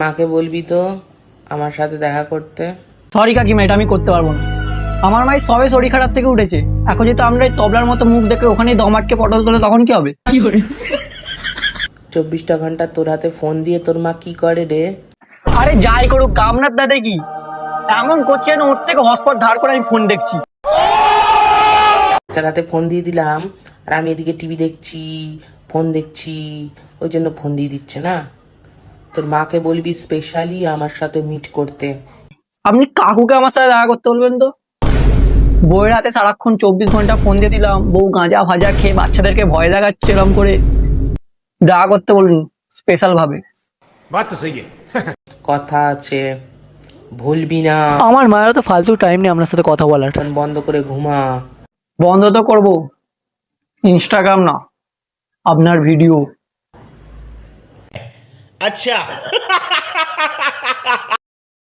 মাকে বলবি তো আমার সাথে দেখা করতে। সরি কাকিমা, এটা আমি করতে পারবো না। আমার মায়ের সবে শরীর খারাপ থেকে উঠেছে। এখন যেহেতু আমরা এই তবলার মতো মুখ দেখে ওখানেই দম আটকে পটল তোলে, তখন কি হবে? 24টা ঘন্টা তোর হাতে ফোন দিয়ে তোর মা কি করে রে? আরে যাই করুক, আপনার দাদা কি এমন করছে না, ওর থেকে হটস্পট ধার করে আমি ফোন দেখছি। বাচ্চার হাতে ফোন দিয়ে দিলাম আর আমি এদিকে টিভি দেখছি, ফোন দেখছি, ওই জন্য ফোন দিয়ে দিচ্ছে না। তোর মাকে বলবি স্পেশালি আমার সাথে মিট করতে। আপনি কাকুকে আমার সাথে দেখা করতে বলবেন তো? বউয়ের হাতে সারাক্ষণ 24 ঘন্টা ফোন দিয়ে দিলাম, বউ গাঁজা ভাজা খেয়ে বাচ্চাদেরকে ভয় দেখাচ্ছে, এরকম করে দেখা করতে বলুন স্পেশাল ভাবে। কথা আছে, ভুলবি না। আমার মায়ের তো ফালতু টাইম নেই আপনার সাথে কথা বলার। ফোন বন্ধ করে ঘুমা। বন্ধ তো করবো, ইনস্টাগ্রাম না, আপনার ভিডিও। अच्छा